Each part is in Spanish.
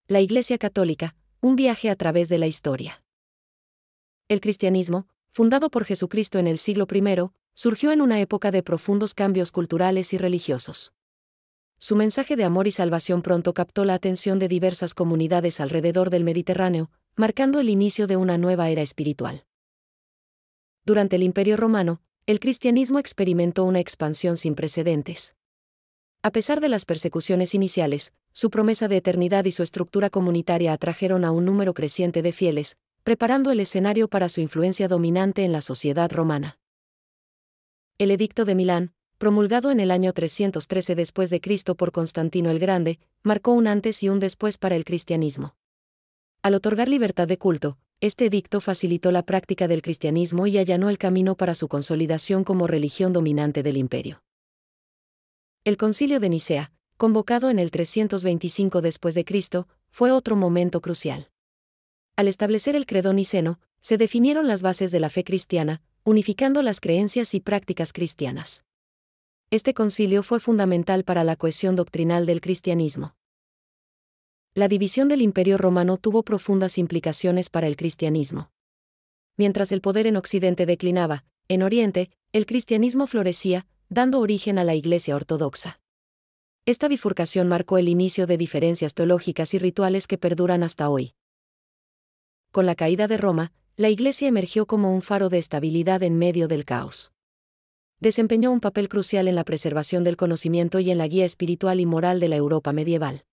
La Iglesia Católica, un viaje a través de la historia. El cristianismo, fundado por Jesucristo en el siglo I, surgió en una época de profundos cambios culturales y religiosos. Su mensaje de amor y salvación pronto captó la atención de diversas comunidades alrededor del Mediterráneo, marcando el inicio de una nueva era espiritual. Durante el Imperio Romano, el cristianismo experimentó una expansión sin precedentes. A pesar de las persecuciones iniciales, su promesa de eternidad y su estructura comunitaria atrajeron a un número creciente de fieles, preparando el escenario para su influencia dominante en la sociedad romana. El Edicto de Milán, promulgado en el año 313 después de Cristo por Constantino el Grande, marcó un antes y un después para el cristianismo. Al otorgar libertad de culto, este edicto facilitó la práctica del cristianismo y allanó el camino para su consolidación como religión dominante del imperio. El Concilio de Nicea, convocado en el 325 después de Cristo, fue otro momento crucial. Al establecer el credo niceno, se definieron las bases de la fe cristiana, unificando las creencias y prácticas cristianas. Este concilio fue fundamental para la cohesión doctrinal del cristianismo. La división del Imperio Romano tuvo profundas implicaciones para el cristianismo. Mientras el poder en Occidente declinaba, en Oriente, el cristianismo florecía, dando origen a la Iglesia ortodoxa. Esta bifurcación marcó el inicio de diferencias teológicas y rituales que perduran hasta hoy. Con la caída de Roma, la Iglesia emergió como un faro de estabilidad en medio del caos. Desempeñó un papel crucial en la preservación del conocimiento y en la guía espiritual y moral de la Europa medieval.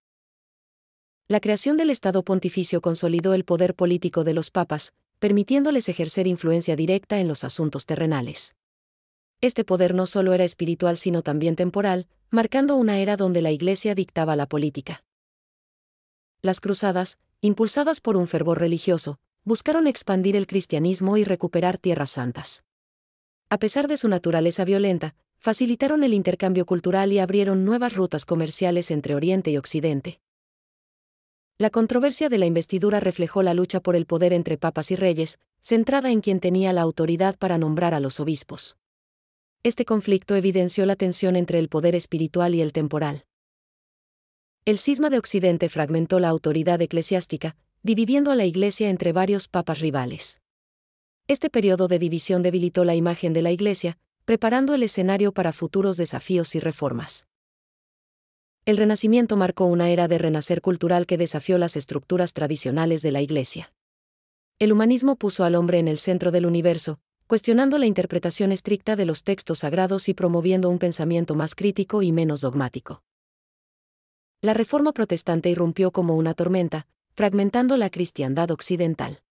La creación del Estado Pontificio consolidó el poder político de los papas, permitiéndoles ejercer influencia directa en los asuntos terrenales. Este poder no solo era espiritual sino también temporal, marcando una era donde la Iglesia dictaba la política. Las cruzadas, impulsadas por un fervor religioso, buscaron expandir el cristianismo y recuperar tierras santas. A pesar de su naturaleza violenta, facilitaron el intercambio cultural y abrieron nuevas rutas comerciales entre Oriente y Occidente. La controversia de la investidura reflejó la lucha por el poder entre papas y reyes, centrada en quien tenía la autoridad para nombrar a los obispos. Este conflicto evidenció la tensión entre el poder espiritual y el temporal. El cisma de Occidente fragmentó la autoridad eclesiástica, dividiendo a la Iglesia entre varios papas rivales. Este periodo de división debilitó la imagen de la Iglesia, preparando el escenario para futuros desafíos y reformas. El Renacimiento marcó una era de renacer cultural que desafió las estructuras tradicionales de la Iglesia. El humanismo puso al hombre en el centro del universo, cuestionando la interpretación estricta de los textos sagrados y promoviendo un pensamiento más crítico y menos dogmático. La Reforma protestante irrumpió como una tormenta, fragmentando la cristiandad occidental.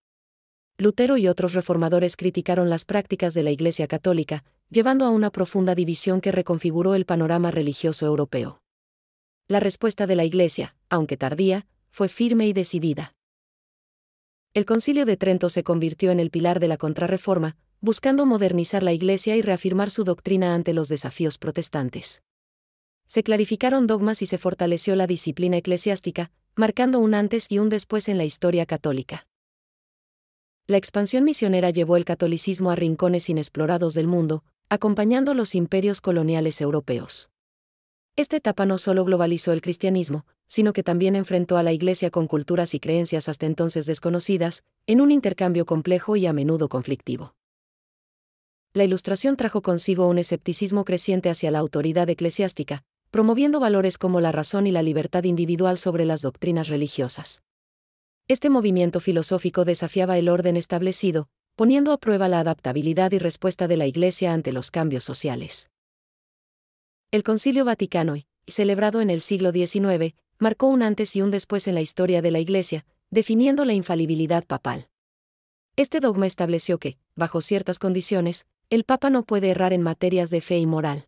Lutero y otros reformadores criticaron las prácticas de la Iglesia católica, llevando a una profunda división que reconfiguró el panorama religioso europeo. La respuesta de la Iglesia, aunque tardía, fue firme y decidida. El Concilio de Trento se convirtió en el pilar de la Contrarreforma, buscando modernizar la Iglesia y reafirmar su doctrina ante los desafíos protestantes. Se clarificaron dogmas y se fortaleció la disciplina eclesiástica, marcando un antes y un después en la historia católica. La expansión misionera llevó el catolicismo a rincones inexplorados del mundo, acompañando los imperios coloniales europeos. Esta etapa no solo globalizó el cristianismo, sino que también enfrentó a la Iglesia con culturas y creencias hasta entonces desconocidas, en un intercambio complejo y a menudo conflictivo. La Ilustración trajo consigo un escepticismo creciente hacia la autoridad eclesiástica, promoviendo valores como la razón y la libertad individual sobre las doctrinas religiosas. Este movimiento filosófico desafiaba el orden establecido, poniendo a prueba la adaptabilidad y respuesta de la Iglesia ante los cambios sociales. El Concilio Vaticano I, celebrado en el siglo XIX, marcó un antes y un después en la historia de la Iglesia, definiendo la infalibilidad papal. Este dogma estableció que, bajo ciertas condiciones, el Papa no puede errar en materias de fe y moral.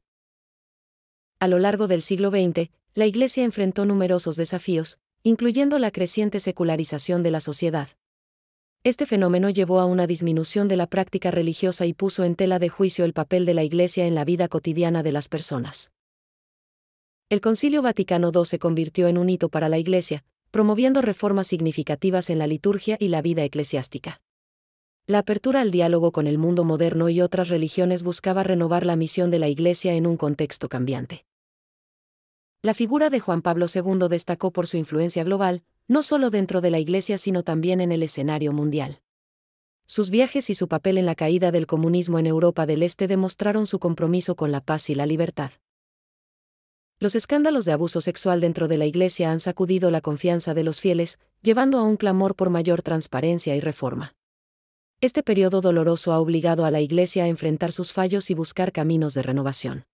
A lo largo del siglo XX, la Iglesia enfrentó numerosos desafíos, incluyendo la creciente secularización de la sociedad. Este fenómeno llevó a una disminución de la práctica religiosa y puso en tela de juicio el papel de la Iglesia en la vida cotidiana de las personas. El Concilio Vaticano II se convirtió en un hito para la Iglesia, promoviendo reformas significativas en la liturgia y la vida eclesiástica. La apertura al diálogo con el mundo moderno y otras religiones buscaba renovar la misión de la Iglesia en un contexto cambiante. La figura de Juan Pablo II destacó por su influencia global, no solo dentro de la Iglesia sino también en el escenario mundial. Sus viajes y su papel en la caída del comunismo en Europa del Este demostraron su compromiso con la paz y la libertad. Los escándalos de abuso sexual dentro de la Iglesia han sacudido la confianza de los fieles, llevando a un clamor por mayor transparencia y reforma. Este periodo doloroso ha obligado a la Iglesia a enfrentar sus fallos y buscar caminos de renovación.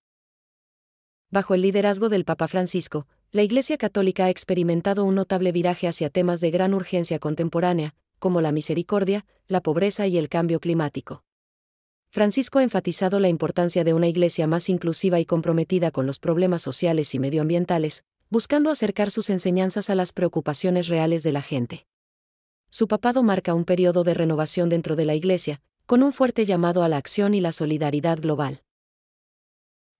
Bajo el liderazgo del Papa Francisco, la Iglesia Católica ha experimentado un notable viraje hacia temas de gran urgencia contemporánea, como la misericordia, la pobreza y el cambio climático. Francisco ha enfatizado la importancia de una Iglesia más inclusiva y comprometida con los problemas sociales y medioambientales, buscando acercar sus enseñanzas a las preocupaciones reales de la gente. Su papado marca un periodo de renovación dentro de la Iglesia, con un fuerte llamado a la acción y la solidaridad global.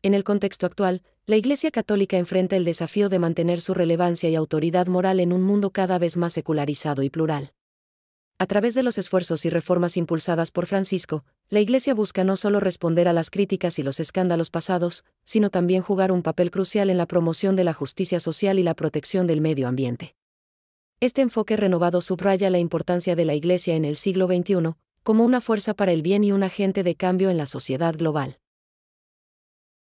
En el contexto actual, la Iglesia Católica enfrenta el desafío de mantener su relevancia y autoridad moral en un mundo cada vez más secularizado y plural. A través de los esfuerzos y reformas impulsadas por Francisco, la Iglesia busca no solo responder a las críticas y los escándalos pasados, sino también jugar un papel crucial en la promoción de la justicia social y la protección del medio ambiente. Este enfoque renovado subraya la importancia de la Iglesia en el siglo XXI, como una fuerza para el bien y un agente de cambio en la sociedad global.